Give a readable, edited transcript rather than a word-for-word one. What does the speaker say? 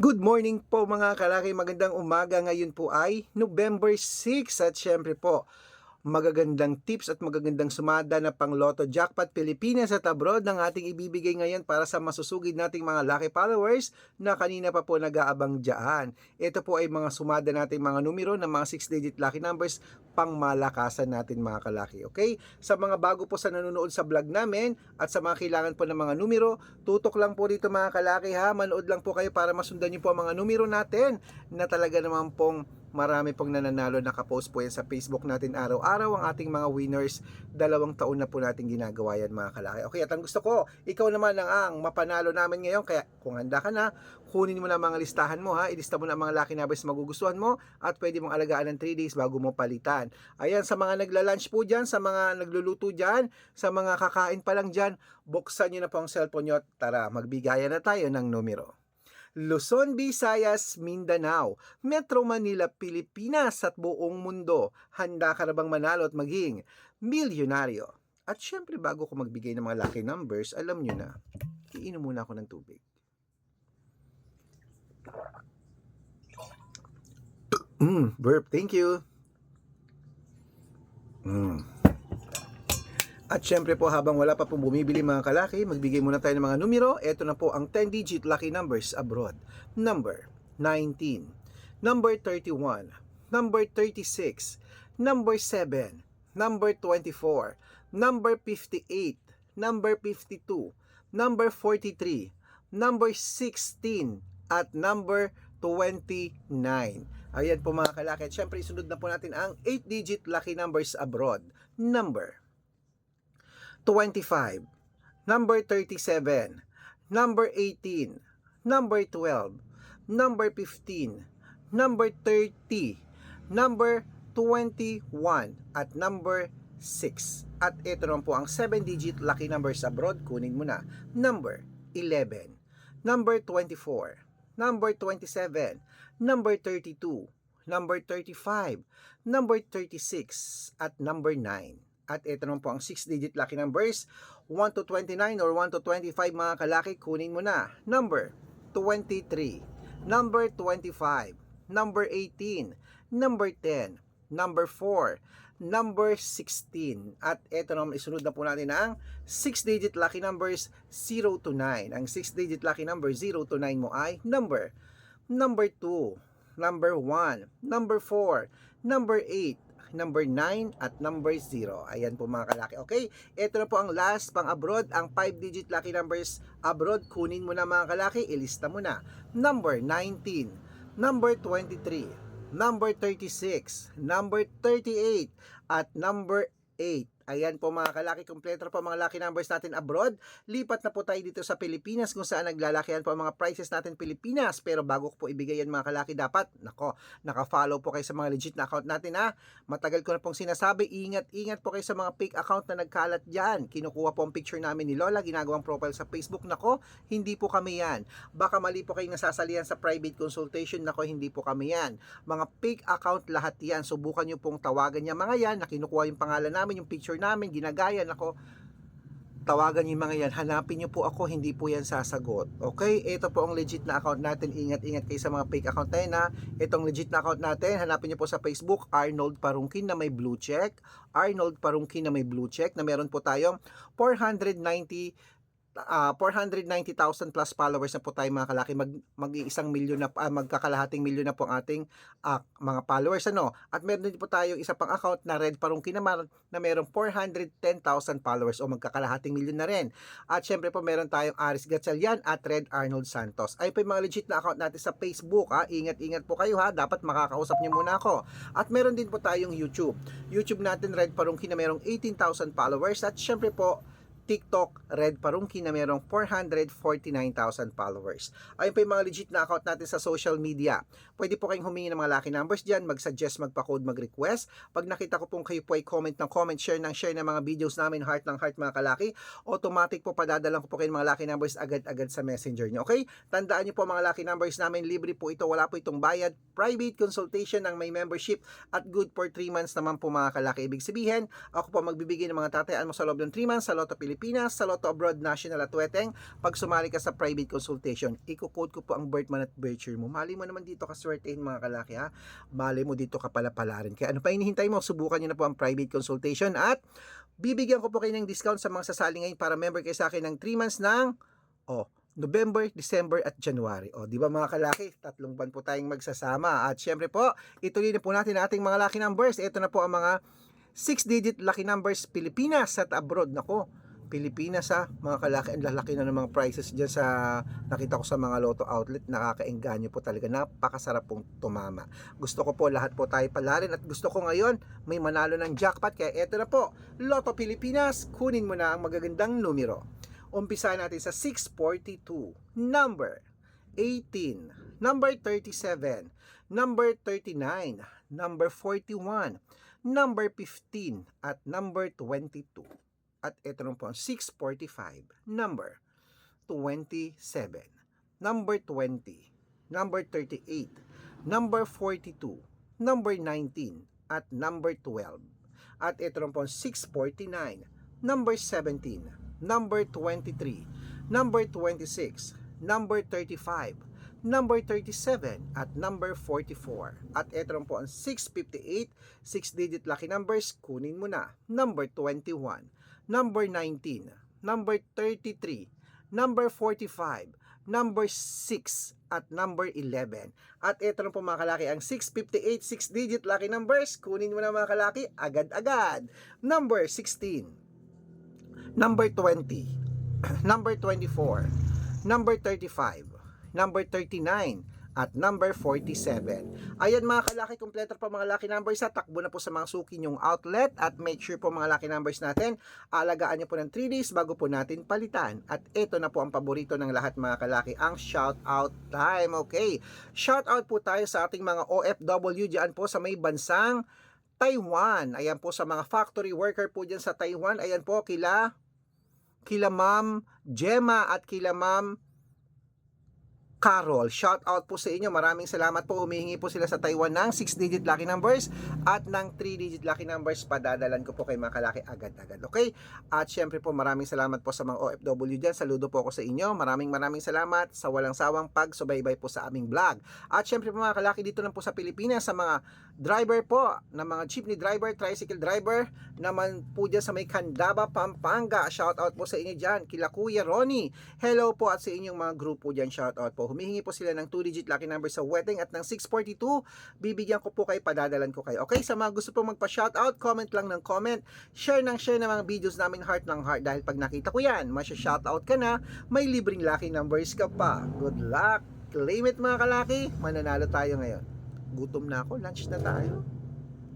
Good morning po mga kalaki, magandang umaga. Ngayon po ay November 6 at syempre po magagandang tips at magagandang sumada na pang Lotto Jackpot Pilipinas at abroad ng ating ibibigay ngayon para sa masusugid nating mga lucky followers na kanina pa po nag-aabang dyan. Ito po ay mga sumada nating mga numero ng mga 6-digit lucky numbers pang malakasan natin mga kalaki. Okay? Sa mga bago po sa nanonood sa vlog namin at sa mga kailangan po ng mga numero, tutok lang po dito mga kalaki ha. Manood lang po kayo para masundan niyo po ang mga numero natin na talaga naman pong marami pong nananalo, nakapost po yan sa Facebook natin araw-araw ang ating mga winners. 2 taon na po natin ginagawa yan mga kalaki. Okay, at ang gusto ko, ikaw naman ang mapanalo namin ngayon. Kaya kung handa ka na, kunin mo na mga listahan mo ha. Ilista mo na mga lucky numbers na magugustuhan mo at pwede mong alagaan ng 3 days bago mo palitan. Ayan, sa mga nagla-lunch po dyan, sa mga nagluluto dyan, sa mga kakain pa lang dyan, buksan nyo na po ang cellphone nyo at tara, magbigayan na tayo ng numero. Luzon, Visayas, Mindanao, Metro Manila, Pilipinas at buong mundo. Handa ka na bang manalo at maging milyonaryo? At syempre bago ko magbigay ng mga lucky numbers, alam nyo na, iinom muna ako ng tubig. Burp, thank you. At syempre po habang wala pa pong bumibili mga kalaki, magbigay muna tayo ng mga numero. Ito na po ang 10-digit lucky numbers abroad. Number 19, number 31, number 36, number 7, number 24, number 58, number 52, number 43, number 16, at number 29. Ayan po mga kalaki. At syempre isunod na po natin ang 8-digit lucky numbers abroad. Number 25, number 37, number 18, number 12, number 15, number 30, number 21, at number 6. At ito naman po ang 7-digit lucky numbers abroad. Kunin mo na. Number 11, number 24, number 27, number 32, number 35, number 36, at number 9. At ito naman po ang 6-digit lucky numbers, 1 to 29 or 1 to 25 mga kalaki, kunin mo na. Number 23, number 25, number 18, number 10, number 4, number 16. At ito naman isunod na po natin ang 6-digit lucky numbers 0 to 9. Ang 6-digit lucky number 0 to 9 mo ay number 2, number 1, number 4, number 8, number 9, at number 0. Ayan po mga kalaki. Okay, ito na po ang last pang abroad, ang 5-digit lucky numbers abroad. Kunin mo na mga kalaki, ilista mo na. Number 19, number 23, number 36, number 38, at number 8. Ayan po mga kalaki, kompleto po mga lucky numbers natin abroad. Lipat na po tayo dito sa Pilipinas kung saan naglalakihan po ang mga prices natin Pilipinas. Pero bago ko po ibigay yan mga kalaki, dapat, naka-follow po kayo sa mga legit na account natin ha. Matagal ko na pong sinasabi, ingat po kayo sa mga fake account na nagkalat dyan. Kinukuha po ang picture namin ni Lola, ginagawang profile sa Facebook. Hindi po kami yan. Baka mali po kayong nasasalihan sa private consultation. Hindi po kami yan. Mga fake account lahat yan. Subukan nyo pong tawagan niya mga yan na kinukuha yung pangalan namin, yung picture namin, ginagaya. Tawagan niyo mga yan, hanapin niyo po ako, hindi po yan sasagot. Okay, ito po ang legit na account natin. Ingat kayo sa mga fake account natin ha. Itong legit na account natin, hanapin niyo po sa Facebook, Arnold Parungkin na may blue check. Arnold Parungkin na may blue check, na meron po tayong 490,000 plus followers na po tayo mga kalaki. Mag-1 milyon na, magkakalahating milyon na po ang ating mga followers At meron din po tayo isa pang account na Red Parungkin naman na merong 410,000 followers o magkakalahating milyon na rin. At syempre po meron tayong Aris Gatchalian at Red Arnold Santos. Ay po yung mga legit na account natin sa Facebook ha. Ingat po kayo ha. Dapat makakausap niyo muna ako. At meron din po tayong YouTube natin, Red Parungkin na merong 18,000 followers. At syempre po TikTok, Red Parungkin na mayroong 449,000 followers. Ayun pa yung mga legit na account natin sa social media. Pwede po kayong humingi ng mga lucky numbers dyan, mag-suggest, magpa-code, mag-request. Pag nakita ko pong kayo po ay comment ng comment, share ng mga videos namin, heart ng heart mga kalaki, automatic po padadalang ko po kayo ng mga lucky numbers agad-agad sa messenger nyo. Okay? Tandaan nyo po mga lucky numbers namin, libre po ito, wala po itong bayad. Private consultation ng may membership at good for 3 months naman po mga kalaki. Ibig sabihin, ako po magbibigay ng mga tatayaan mo sa loob ng 3 months sa Lotto Pilipinas Pilipinas, sa Lotto Abroad National at Weteng. Pag sumali ka sa private consultation, i-code ko po ang birth month at birth year mo. Mali mo naman dito ka swertein mga kalaki ha. Mali mo dito ka pala rin. Kaya ano pa hinihintay mo? Subukan nyo na po ang private consultation at bibigyan ko po kayo ng discount sa mga sasali ngayon para member kayo sa akin ng 3 months ng November, December at January. Di ba mga kalaki? 3 buwan po tayong magsasama. At syempre po, ituloy na po natin ang ating mga lucky numbers. Ito na po ang mga 6-digit lucky numbers Pilipinas at abroad. Nako, Pilipinas ha, mga kalaki, ang lalaki na ng mga prices dyan sa nakita ko sa mga Lotto outlet. Nakakaengganyo po talaga, napakasarap pong tumama. Gusto ko po lahat po tayo palarin at gusto ko ngayon may manalo ng jackpot. Kaya eto na po, Lotto Pilipinas, kunin mo na ang magagandang numero. Umpisa natin sa 642, number 18, number 37, number 39, number 41, number 15, at number 22. At ito naman po ang 645, number 27, number 20, number 38, number 42, number 19, at number 12. At ito naman po ang 649, number 17, number 23, number 26, number 35, number 37, at number 44. At ito lang po ang 658, 6-digit lucky numbers, kunin mo na. Number 21, number 19, number 33, number 45, number 6, at number 11. At ito lang po mga kalaki, ang 658, 6-digit lucky numbers, kunin mo na mga kalaki, agad-agad. Number 16, number 20, number 24, number 35, number 39, at number 47. Ayan mga kalaki, kompleto pa mga lucky numbers ha. Takbo na po sa mga suki nyong outlet at make sure po mga lucky numbers natin, alagaan nyo po ng 3 days bago po natin palitan. At ito na po ang paborito ng lahat mga kalaki, ang shout out time. Okay, shout out po tayo sa ating mga OFW dyan po sa may bansang Taiwan. Ayan po sa mga factory worker po dyan sa Taiwan. Ayan po kila Ma'am Gemma at kila Ma'am Carol. Shout out po sa inyo. Maraming salamat po. Humihingi po sila sa Taiwan ng 6-digit lucky numbers at ng 3-digit lucky numbers. Padadalan ko po kay mga kalaki agad-agad. Okay? At syempre po maraming salamat po sa mga OFW dyan. Saludo po ako sa inyo. Maraming salamat sa walang sawang pagsubaybay po sa aming vlog. At syempre po mga kalaki dito lang po sa Pilipinas, sa mga driver po, na mga jeepney driver, tricycle driver, naman po dyan sa may Candaba, Pampanga. Shout out po sa inyo dyan. Kila Kuya Ronnie. Hello po at sa inyong mga grupo dyan. Shout out po. Humihingi po sila ng 2-digit lucky number sa Weteng at ng 642. Bibigyan ko po kayo, padadalan ko kayo. Okay, sa mga gusto po magpa-shoutout, comment lang ng comment, share ng mga videos namin, heart ng heart. Dahil pag nakita ko yan, masya-shoutout ka na, may libreng lucky numbers ka pa. Good luck! Claim it mga kalaki, mananalo tayo ngayon. Gutom na ako, lunch na tayo.